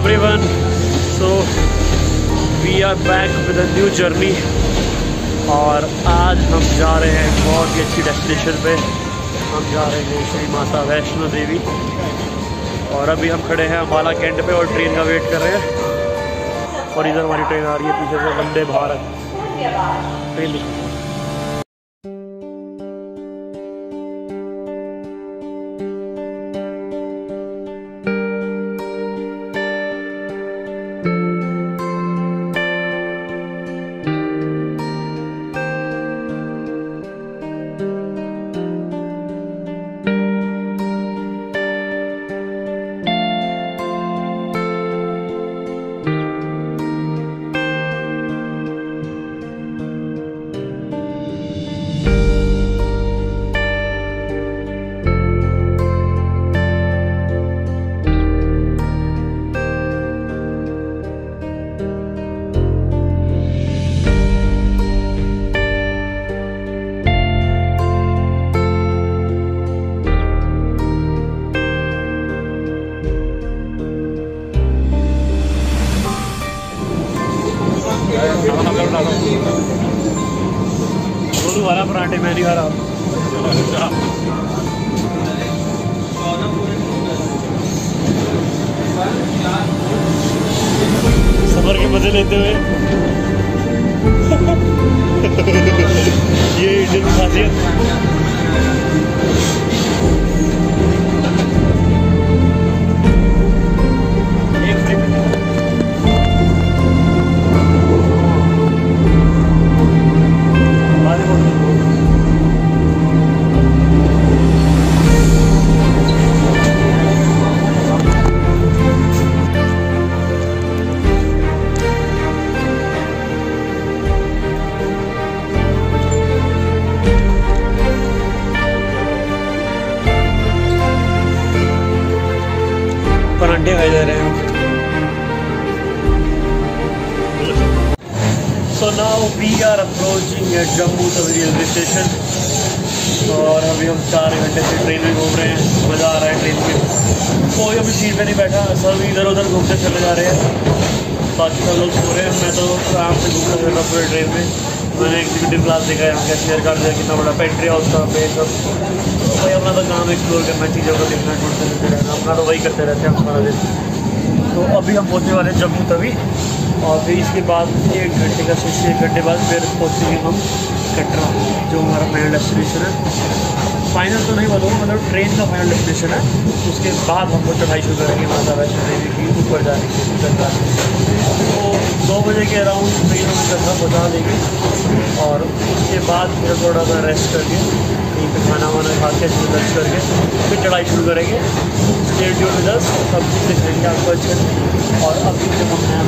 everyone. So we are back with a new journey और आज हम जा रहे हैं बहुत ही अच्छी डेस्टिनेशन पे। हम जा रहे हैं श्री माता वैष्णो देवी और अभी हम खड़े हैं अम्बाला कैंट पे और ट्रेन का वेट कर रहे हैं। और इधर हमारी ट्रेन आ रही है पीछे से, वंदे भारत ट्रेन। गोलू हरा पराठे, मैं नहीं हरा। सफर के मजे लेते हुए ये इंडियन खासियत। परांठे खाए जा रहे हैं। So now we are approaching at Jammu Tawi railway station और अभी हम 4 घंटे से ट्रेन में घूम रहे हैं। मज़ा आ रहा है ट्रेन में। कोई अभी सीट पे नहीं बैठा, सब इधर उधर घूमते चले जा रहे हैं। बाकी सब लोग सो रहे हैं, मैं तो आराम से घूमता फिर रहा पूरे ट्रेन में। मैंने एग्जीक्यूटिव क्लास देखा है, कैसे शेयर कर दिया कितना बड़ा पेंट्री हाउस का पे सब। तो भाई अपना तो काम एक्सप्लोर करना, चीज़ों को देखना, ढूंढते फिरते रहना, अपना तो वही करते रहते हैं हम सारा दिन। तो अभी हम पहुँचने वाले हैं जम्मू तवी और फिर इसके बाद 1 घंटे का स्विच, 1 घंटे बाद फिर पहुँचेंगे हम कटरा, जो हमारा फाइनल डेस्टिनेशन है। फाइनल तो नहीं बोलूँगा, मतलब ट्रेन का फाइनल डेस्टिनेशन है। उसके बाद हमको चढ़ाई शुरू करेंगे माता वैष्णो देवी की ऊपर जाने की कटरा। तो 2 बजे के अराउंड ट्रेन हमें कटरा पहुँचा देगी और उसके बाद फिर थोड़ा सा रेस्ट करके कहीं पर खाना वाना खा के लंच करके फिर चढ़ाई शुरू करेंगे। स्टेट जो में 10 सब कुछ दिखाएंगे आपको अच्छे से। और अभी जब हम हैं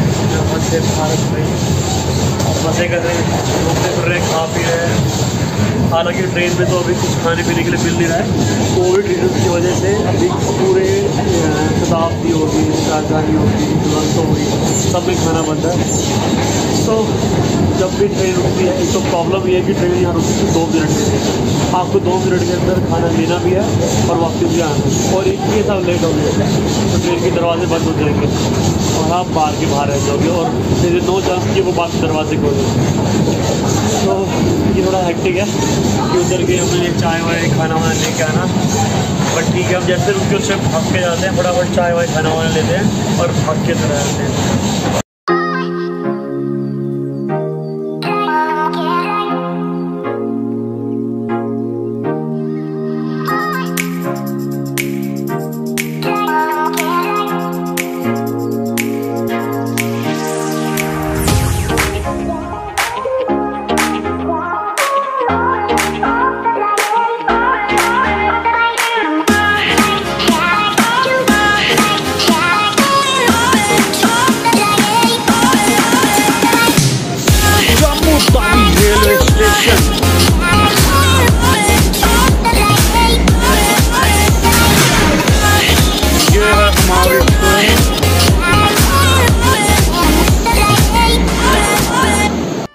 वंदे भारत में और मज़े कर रहे हैं, घूमते फिर रहे हैं, खा पी रहे हैं। हालांकि ट्रेन में तो अभी कुछ खाने पीने के लिए मिल नहीं रहा है। कोविड रीजन की वजह से अभी पूरे शताब्दी होगी, राजधानी होगी, दुरंतो होगी, सब में खाना बनता है। तो जब भी ट्रेन रुकती है, एक तो प्रॉब्लम ये है कि ट्रेन यहाँ रुकती है 2 मिनट के लिए। आपको 2 मिनट के अंदर खाना लेना भी है और वापस भी आना है। और इनके साथ लेट हो गया तो ट्रेन के दरवाजे बंद हो जाएंगे और आप बाहर के बाहर रह जाओगे और फिर 9 चांस की वो बाकी दरवाजे खोल। तो ये थोड़ा हेक्टिक है कि उधर के हमें चाय वाय खाना वाना लेके आना। बट ठीक है, हम जैसे रुके उससे भाग के जाते हैं, फटाफट चाय वाय खाना वाना लेते हैं और भाग के चले जाते हैं।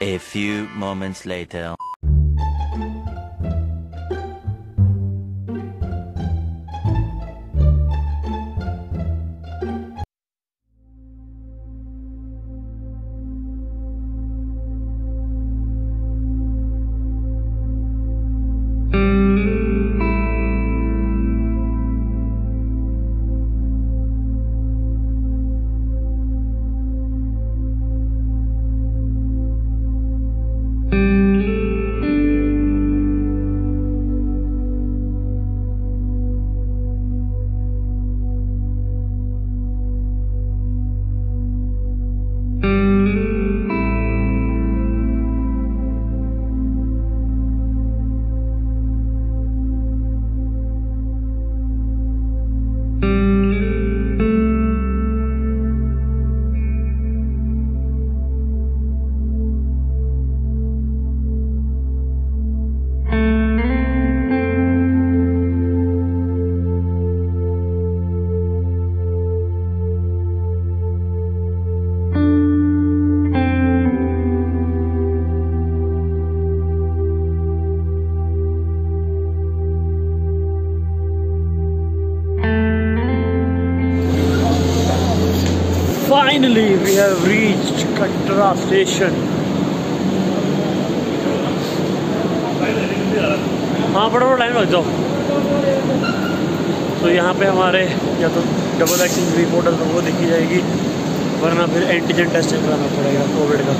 A few moments later. we have reached Katra station. हाँ फटाफट लाइन लग जाओ। तो यहाँ पे हमारे या तो डबल एक्टिंग रिपोर्ट है तो वो देखी जाएगी, वरना फिर एंटीजन टेस्ट कराना पड़ेगा कोविड का।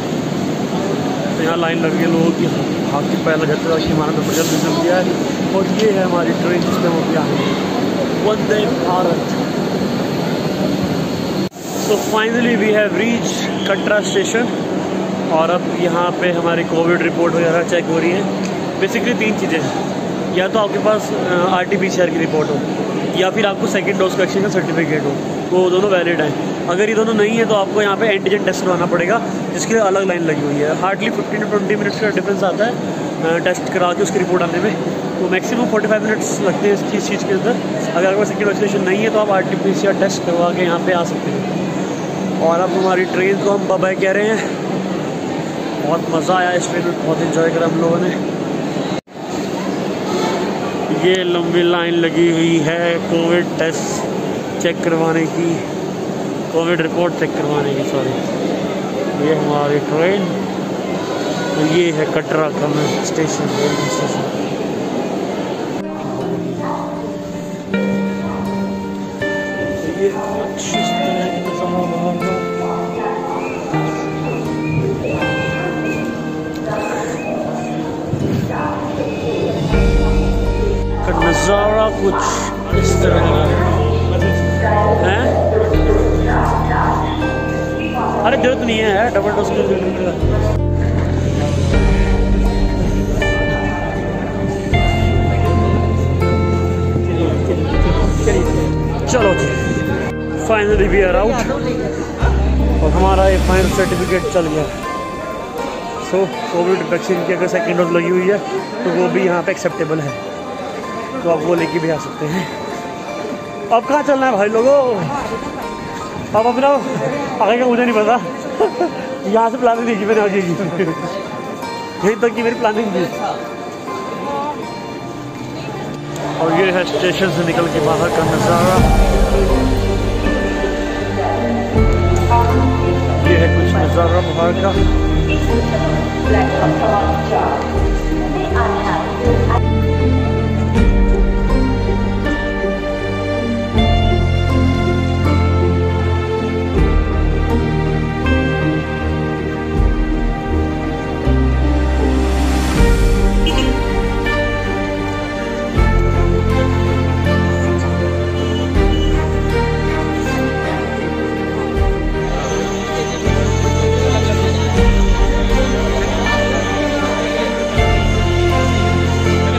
तो यहाँ लाइन लग गई लोगों की, हाथ की पहला झटका कि हमारा पेपर जल्दी चल दिया है। और ये है हमारी ट्रेन जिसमें हम अभी आए हैं, वंदे भारत। तो finally we have reach Katra station. और अब यहाँ पे हमारी कोविड रिपोर्ट वगैरह चेक हो रही है। बेसिकली 3 चीज़ें हैं, या तो आपके पास RT-PCR की रिपोर्ट हो, या फिर आपको सेकंड डोज वैक्सीन का सर्टिफिकेट हो, वो दोनों वैलिड हैं। अगर ये दोनों नहीं है तो आपको यहाँ पे एंटीजन टेस्ट करवाना पड़ेगा, जिसके लिए अलग लाइन लगी हुई है। हार्डली 15 to 20 मिनट्स का डिफरेंस आता है टेस्ट करा के उसकी रिपोर्ट आने में। तो मैक्सिमम 45 मिनट्स लगते हैं इस चीज़ के अंदर। अगर आपको सेकंड वैक्सीनेशन नहीं है तो आप RT-PCR टेस्ट करवा के यहाँ पर आ सकते हैं। और अब हमारी ट्रेन को हम बाय कह रहे हैं। बहुत मज़ा आया इस ट्रेन में, बहुत इन्जॉय करा हम लोगों ने। ये लंबी लाइन लगी हुई है कोविड टेस्ट चेक करवाने की, कोविड रिपोर्ट चेक करवाने की, सॉरी। ये हमारी ट्रेन, तो ये है कटरा का स्टेशन, रेलवे स्टेशन। ये कुछ इस तरह की नज़ारा कुछ इस तरह का है। अरे जरूरत नहीं है डबल डोज का। चलो जी, फाइनली वी आर आउट और हमारा ये फाइनल सर्टिफिकेट चल गया। सो कोविड वैक्सीन की अगर सेकेंड डोज लगी हुई है तो वो भी यहाँ पे एक्सेप्टेबल है, तो आप वो लेके भी आ सकते हैं। अब कहाँ चलना है भाई लोगों? अब अपना आगे का मुझे नहीं पता। यहाँ से प्लानिंग देखी मैंने आगे की, यहीं तक की मेरी प्लानिंग थी। और ये है स्टेशन से निकल के बाहर का नज़ारा। ये है कुछ नज़ारा बाहर का।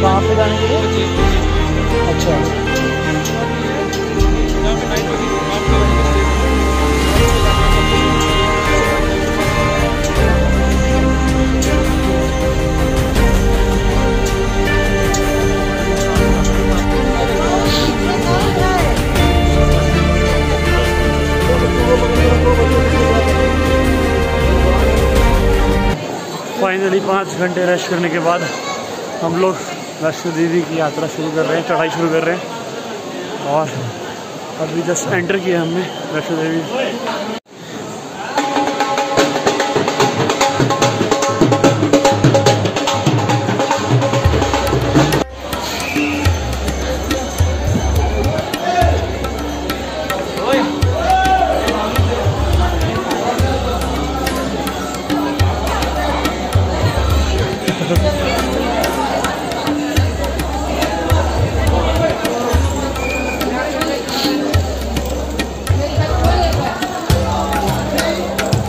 कहाँ पे जाने के लिए? अच्छा, फाइनली 5 घंटे रेस्ट करने के बाद हम लोग वैष्णो देवी की यात्रा शुरू कर रहे हैं, चढ़ाई शुरू कर रहे हैं। और अभी जस्ट एंटर किया हमने वैष्णो देवी।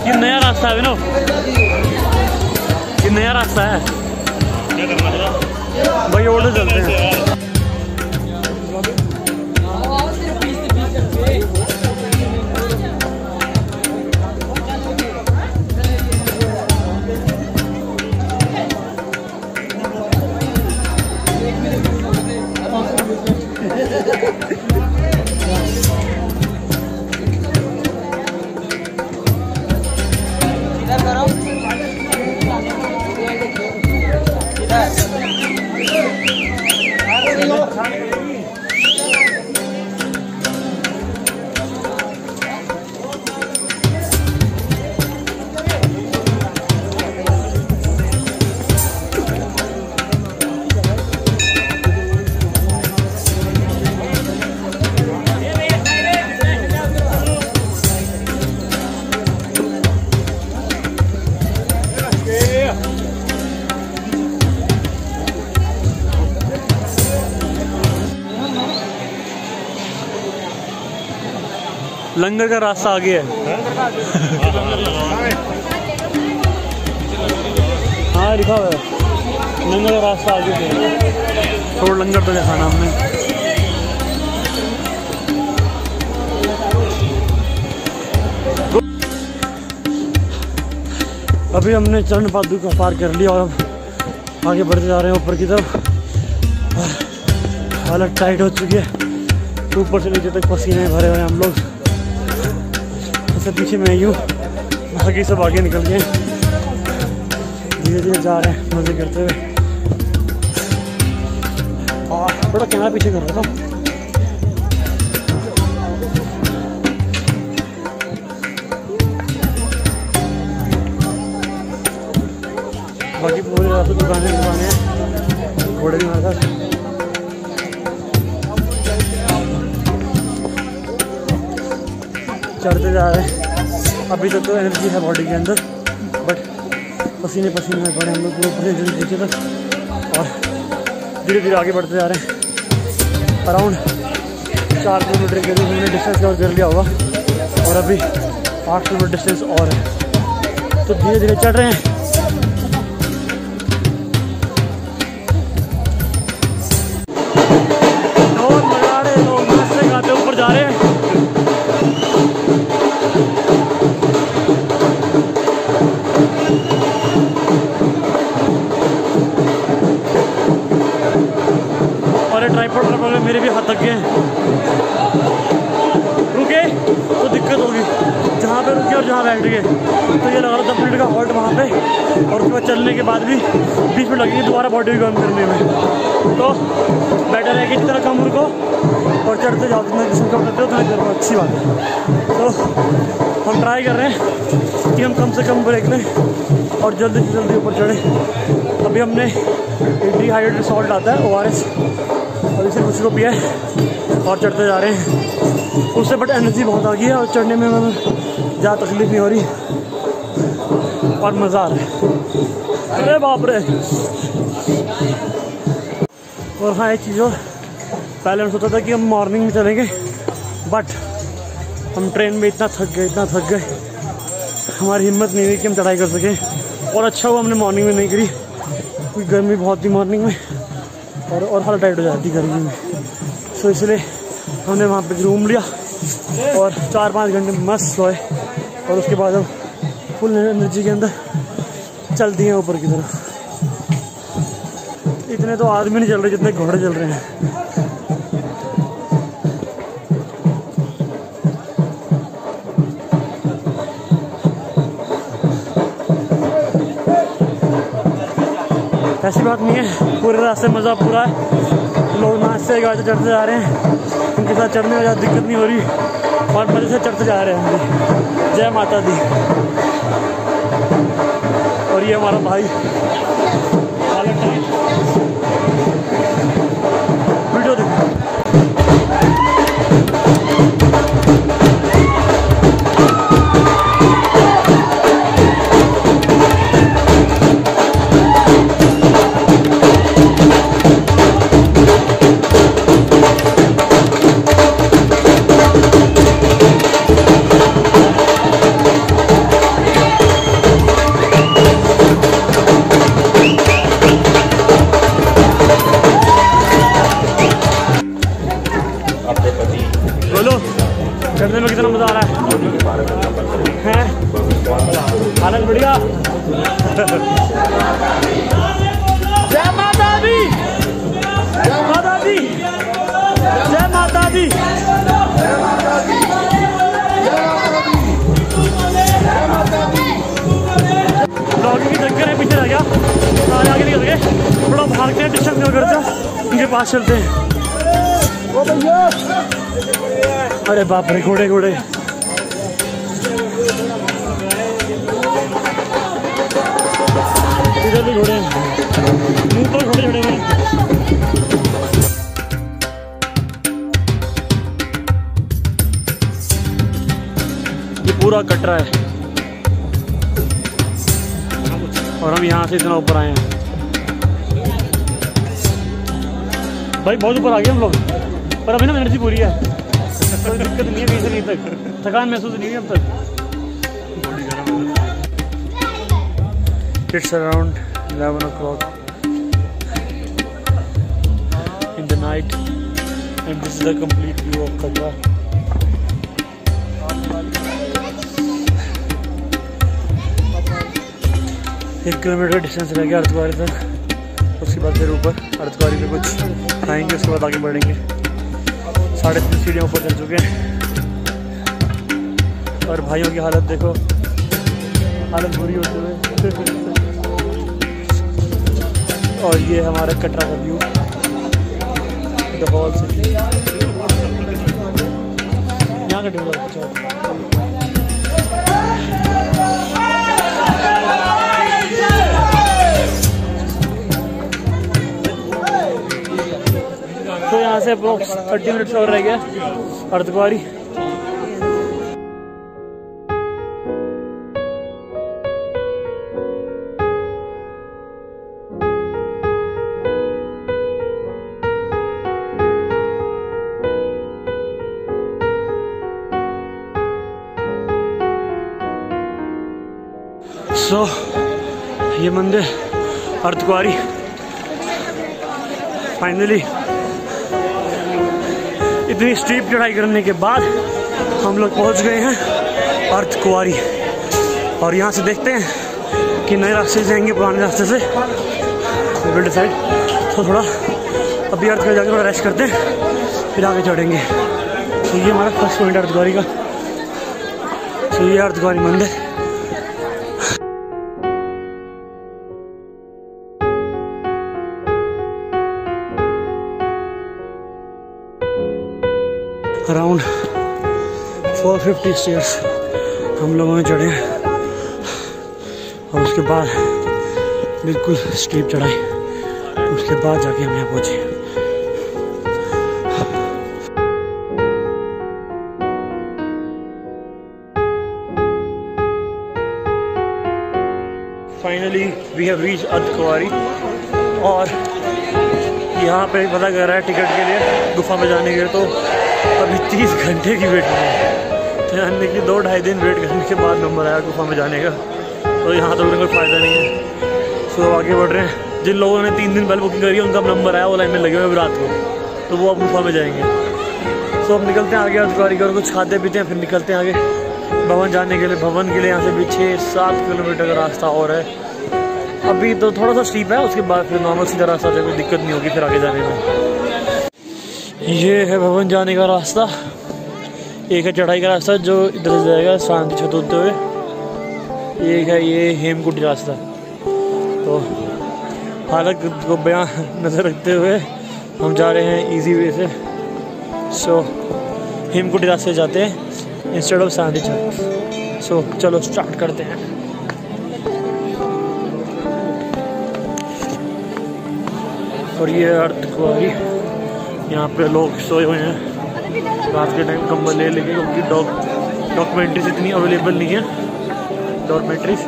ये नया रास्ता है विनो, ये नया रास्ता है। क्या करना है भाई? ओल्ड चलते हैं। लंगर का रास्ता आगे है। हाँ लिखा हुआ है लंगर का रास्ता आगे है। थोड़ा लंगर तो क्या खाना हमने। अभी हमने चरण पादुका पार कर लिया और अब आगे बढ़ते जा रहे हैं ऊपर की तरफ। हालत टाइट हो चुकी है, ऊपर से नीचे तक पसीने भरे हुए हैं हम लोग। सबसे पीछे मैं यूँ, बाकी सब आगे निकल गए। धीरे धीरे जा रहे हैं मजे करते हुए। थोड़ा कैमरा पीछे कर रहा था। बाकी पूरे रास्ते दुकानें हैं, घोड़े भी हमारे साथ। चढ़ते जा रहे हैं। अभी तक तो एनर्जी है बॉडी के अंदर, बट पसीने पसीने में पड़े हम लोग पूरे ऊपर नीचे तक। और धीरे धीरे आगे बढ़ते जा रहे हैं। अराउंड 4 किलोमीटर के लिए हमने डिस्टेंस कवर कर लिया होगा और अभी 8 किलोमीटर डिस्टेंस और है, तो धीरे धीरे चढ़ रहे हैं। बहुत मजा आ रहे हैं, लोग नाचते गाते ऊपर जा रहे हैं। ट्राइपॉड वाला मेरे भी हाथ थक गए हैं। रुके तो दिक्कत होगी, जहाँ पे रुके और जहाँ बैठ गए तो ये लगा रहा 10 मिनट का हॉल्ट वहाँ पे, और उसके बाद चलने के बाद भी 20 मिनट लगेंगे दोबारा बॉडी गर्म करने में। तो बेटर है कि जितना कम रुको और चढ़ते जाओ, जितना जिसम कम करते हो उतना करो, अच्छी बात है। तो हम ट्राई कर रहे हैं कि हम कम से कम ब्रेक लें और जल्दी से जल्दी ऊपर चढ़ें। अभी हमने डिहाइड्रेटेड सॉल्ट आता है ORS, अभी सिर्फ उसको पिया है और चढ़ते जा रहे हैं। उससे बट एनर्जी बहुत आ गई है और चढ़ने में हमें ज़्यादा तकलीफ नहीं हो रही और मज़ा आ रहा है। अरे बाप रे। और हाँ एक चीज़ और, पहले हम सोचा था कि हम मॉर्निंग में चलेंगे, बट हम ट्रेन में इतना थक गए हमारी हिम्मत नहीं हुई कि हम चढ़ाई कर सकें। और अच्छा हुआ हमने मॉर्निंग में नहीं करी, क्योंकि गर्मी बहुत थी मॉर्निंग में और हालत टाइट हो जाती गर्मी में। सो इसलिए हमने वहाँ पे रूम लिया और 4-5 घंटे मस्त सोए और उसके बाद हम फुल एनर्जी के अंदर चल दिए ऊपर की तरफ। इतने तो आदमी नहीं चल रहे जितने घोड़े चल रहे हैं। ऐसी बात नहीं है, पूरे रास्ते मज़ा पूरा है। लोग नाचते गाते चढ़ते जा रहे हैं, उनके साथ चढ़ने में ज़्यादा दिक्कत नहीं हो रही और मज़े से चढ़ते जा रहे हैं हम भी। जय माता दी। और ये हमारा भाई वीडियो देखो। चढ़ने में कितना मजा आ रहा है? हालत बढ़िया। जय माता दी, माता दी, जय माता दी। ब्लॉगिंग की चक्कर है, पीछे रह गया, आगे निकल गए। थोड़ा भागते हैं, डिस्टर्ब नहीं करता, इनके पास चलते हैं। ओ भैया, अरे बाप रे, घोड़े घोड़े। इधर भी घोड़े, मुंह पर घोड़े चढ़े हुए। ये पूरा कटरा है और हम यहाँ से इतना ऊपर आए हैं। भाई बहुत ऊपर आ गए हम लोग, पर अभी ना एनर्जी पूरी है। कोई दिक्कत नहीं है कहीं से कहीं तक, थकान महसूस नहीं है अब तक। बॉडी गर्म है। It's around 11 o'clock in the night and this is the complete view of Katra. 1 kilometre distance रह गया अर्धकुंवारी तक, उसके बाद फिर ऊपर अर्धकुंवारी पे कुछ खाएंगे, उसके बाद आगे बढ़ेंगे। 3.5 सीढ़ियाँ ऊपर चल चुके हैं और भाइयों की हालत देखो, हालत बुरी होते हुए। और ये हमारा कटरा का व्यू, द होल सिटी। यहाँ का टेबल तो यहाँ से अप्रोक्स 30 मिनट्स और रह गया अर्धकुंवारी। सो ये मंदिर अर्धकुंवारी फाइनली इतनी स्टीप चढ़ाई करने के बाद हम लोग पहुंच गए हैं अर्धकुंवारी। और यहाँ से देखते हैं कि नए रास्ते से जाएंगे पुराने रास्ते से डिसाइड। तो थोड़ा अभी अर्धकुंवारी जाकर थोड़ा रेस्ट करते हैं, फिर आगे चढ़ेंगे। तो ये हमारा फर्स्ट पॉइंट अर्धकुंवारी का। तो ये अर्धकुंवारी मंदिर। अराउंड 450 स्टेयर्स हम लोगों ने चढ़े हैं और उसके बाद बिल्कुल स्टीप चढ़ाई, उसके बाद जाके हम यहाँ पहुँचे। Finally we have reach Ardhkuwari और यहाँ पे पता कर रहा है टिकट के लिए गुफा में जाने के लिए। तो अभी 30 घंटे की वेट है, तो यानी कि 2-2.5 दिन वेट करने के बाद नंबर आया गुफा में जाने का। तो यहाँ तो कोई फ़ायदा नहीं है। सो आगे बढ़ रहे हैं। जिन लोगों ने 3 दिन पहले बुकिंग करी है उनका नंबर आया, वो लाइन में लगे हुए रात को, तो वो अब गुफा में जाएंगे। सो अब निकलते हैं आगे अर्धकुंवारी का और कुछ खाते पीते हैं, फिर निकलते हैं आगे भवन जाने के लिए। भवन के लिए यहाँ से भी 6-7 किलोमीटर का रास्ता और है। अभी तो थोड़ा सा स्टीप है, उसके बाद फिर नॉर्मल सीधा रास्ता है, कोई दिक्कत नहीं होगी फिर आगे जाने में। ये है भवन जाने का रास्ता। एक है चढ़ाई का रास्ता जो इधर से जाएगा शांति छत होते हुए, एक है ये हेमकुंड रास्ता। तो हालत को बयां नज़र रखते हुए हम जा रहे हैं इजी वे से। सो हेमकुंड रास्ते से जाते हैं इंस्टेड ऑफ शांति छत। सो चलो स्टार्ट करते हैं। और ये अर्धकुंवारी, यहाँ पे लोग सोए हुए हैं रात के टाइम कंबल ले लेके, क्योंकि डॉक्यूमेंट्रीज इतनी अवेलेबल नहीं है डॉर्मेट्रीज।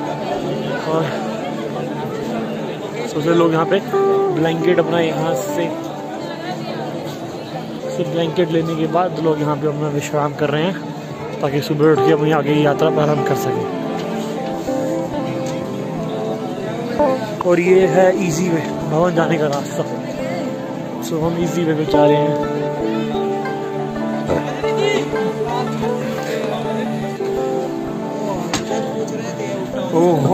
और सोचे लोग यहाँ पे ब्लैंकेट अपना यहाँ से ब्लैंकेट लेने के बाद लोग यहाँ पे अपना विश्राम कर रहे हैं, ताकि सुबह उठ के अपनी आगे की यात्रा प्रारंभ कर सकें। और ये है इजी वे भवन जाने का रास्ता। सो हम इजी वे पे जा रहे हैं। ओह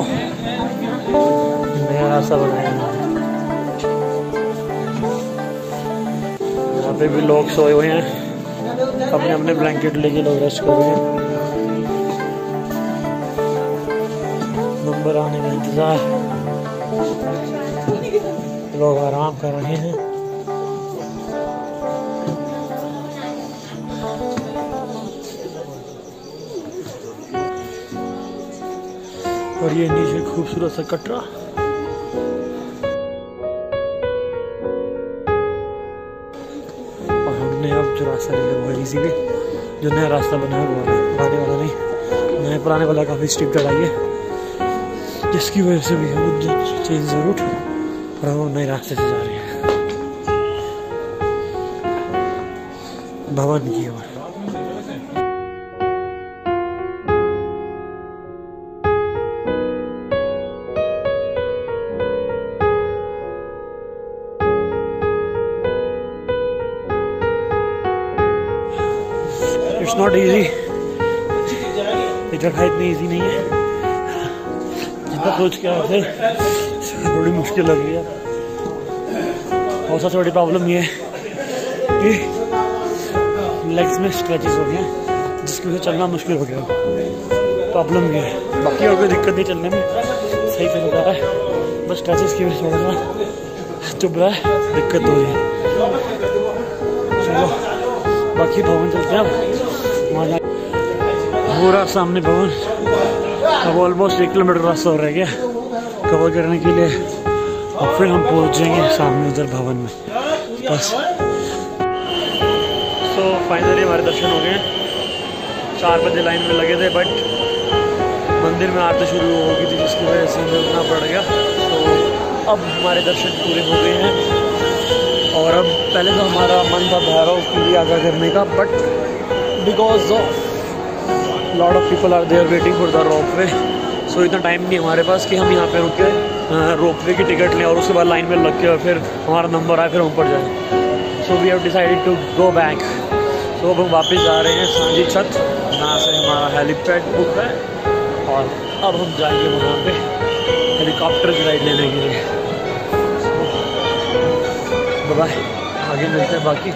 नया रास्ता बनाया है। यहाँ पे भी लोग सोए हुए हैं, अपने अपने ब्लैंकेट लेके लोग रेस्ट कर रहे हैं। नंबर आने का इंतजार, लोग आराम कर रहे हैं। और ये नीचे खूबसूरत सा कटरा। और हमने अब जो रास्ता लिया वो इजी वे, जो नया रास्ता बना है वो पुराने वाला नहीं। नया पुराने वाला काफ़ी स्ट्रिक्ट चढ़ाई है, जिसकी वजह से भी हम चेंज रूट और हम नए रास्ते से जा रहे हैं भवन की ओर। इट्स नॉट ईजी, ये जगह इतनी ईजी नहीं है जितना सोच के आए थे, थोड़ी मुश्किल लग रही है। और सबसे बड़ी प्रॉब्लम ये है कि लेग्स में स्ट्रेचेस हो गए जिसकी वजह से चलना मुश्किल हो गया। प्रॉब्लम ये है, बाकी और कोई दिक्कत नहीं, चलने में सही फील हो रहा है, बस स्ट्रेचेस की वजह से थोड़ा सा चुभ रहा है, दिक्कत हो रही है। चलो बाकी भवन चलते हैं। वहाँ पूरा सामने भवन, अब ऑलमोस्ट 1 किलोमीटर रास्ता हो रह गया कवर करने के लिए, और फिर हम पहुँच जाएंगे सामने उधर भवन में बस। तो फाइनली हमारे दर्शन हो गए। 4 बजे लाइन में लगे थे, बट मंदिर में आरती शुरू हो गई थी जिसकी वजह से हमें रुकना पड़ गया। तो अब हमारे दर्शन पूरे हो गए हैं, और अब पहले तो हमारा मन था भैरव की भी आगा करने का, but because of lot of people are there waiting for the ropeway, so इतना टाइम नहीं हमारे पास कि हम यहाँ पे रुक के रोपवे की टिकट लें और उसके बाद लाइन में लग के और फिर हमारा नंबर आए फिर हम ऊपर जाए। So we have decided to go back. तो अब हम वापस जा रहे हैं सांझी छत, जहाँ से हमारा हेलीपैड बुक है, और अब हम जाएंगे वहाँ पे हेलीकॉप्टर की राइड लेने के लिए। बाय, आगे मिलते हैं बाकी।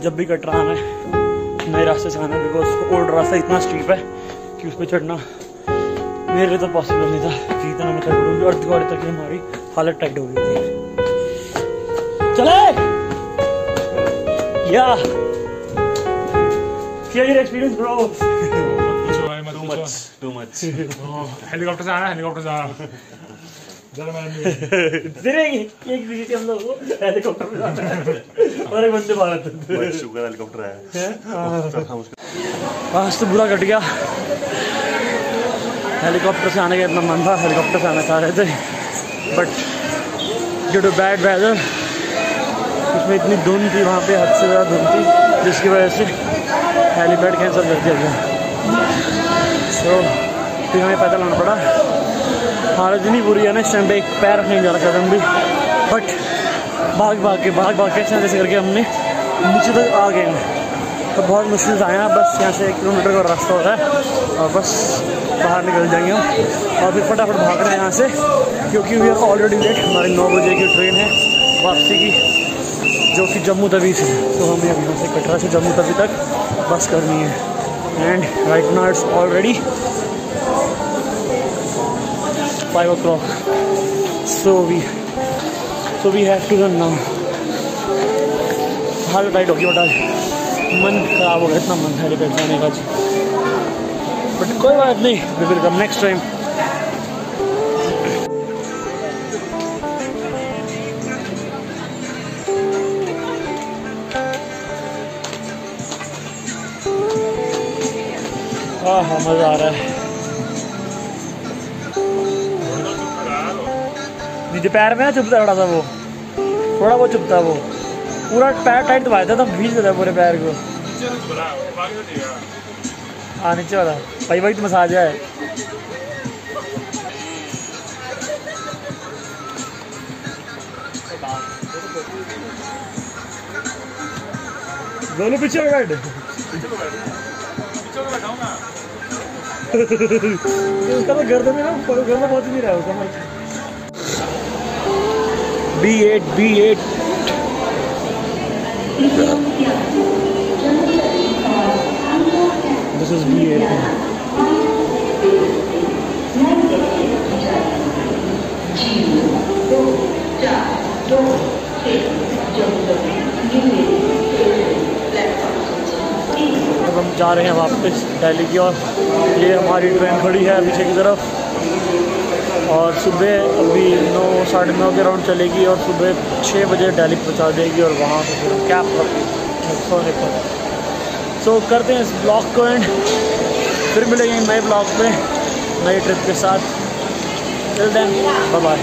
जब भी कटरा आना है नए रास्ते से आना है, बिकॉज ओल्ड रास्ता इतना स्टीप है कि उस पर चढ़ना मेरे लिए तो पॉसिबल नहीं था कि इतना मैं चढ़ पड़ूंगी, और दिवाली तक हमारी हालत टाइट हो गई थी। चले या share your experience bro. Too much helicopter से आना, हेलीकॉप्टर से आना। हम लोग हेलीकॉप्टर में जाना है और एक वंदे भारत हेलीकॉप्टर है। आज तो बुरा कट गया, हेलीकॉप्टर से आने का इतना मन था, हेलीकॉप्टर से आना चाह रहे थे, but due to bad weather उसमें इतनी धुंध थी वहाँ पे, हद से ज़्यादा धुंध थी, जिसकी वजह से हेलीपैड कैंसिल कर दिया गया। तो फिर हमें पैदल आना पड़ा। हालत इतनी बुरी है ना इस टाइम पे, एक पैर नहीं जा रहा कदम भी, बट भाग भाग के ऐसे करके हमने नीचे तक आ गए हैं। तो बहुत मुश्किल से आए हैं, बस यहाँ से 1 किलोमीटर का रास्ता हो रहा है और बस बाहर निकल जाएंगे हम, और फिर फटाफट भाग रहे हैं यहाँ से, क्योंकि वी आर ऑलरेडी लेट। हमारी 9 बजे की ट्रेन है वापसी की, जो कि जम्मू तवी से, तो हमें अब यहाँ से कटरा से जम्मू तवी तक बस करनी है। And right now it's already 5 o'clock, so we have to run now। Hall tight हो गया, बट आज मन खराब हो गया, इतना मन है हेलीपैड जाने का, बट कोई बात नहीं, we will come next time. हाँ मज़ा आ रहा है। नीचे पैर में ना चुभता थोड़ा सा, वो थोड़ा बहुत चुभता, वो पूरा पैर टाइट दबाया था, भीज देता है पूरे पैर को। हाँ नीचे वाला भाई, वही तो मसाज है। दोनों पीछे में बैठ उसका तो गर्दन में ना गर्दन बहुत ही नहीं रहा है उसका। B8 This is B8. अब हम जा रहे हैं वापस दिल्ली की ओर। ये हमारी ट्रेन खड़ी है पीछे की तरफ और सुबह अभी 9 साढ़े 9 के राउंड चलेगी और सुबह 6 बजे दिल्ली पहुंचा देगी और वहाँ से फिर कैब सोने पर। सो करते हैं इस ब्लॉग को एंड फिर मिलेंगे नए ब्लॉग पे नए ट्रिप के साथ। Till then bye bye.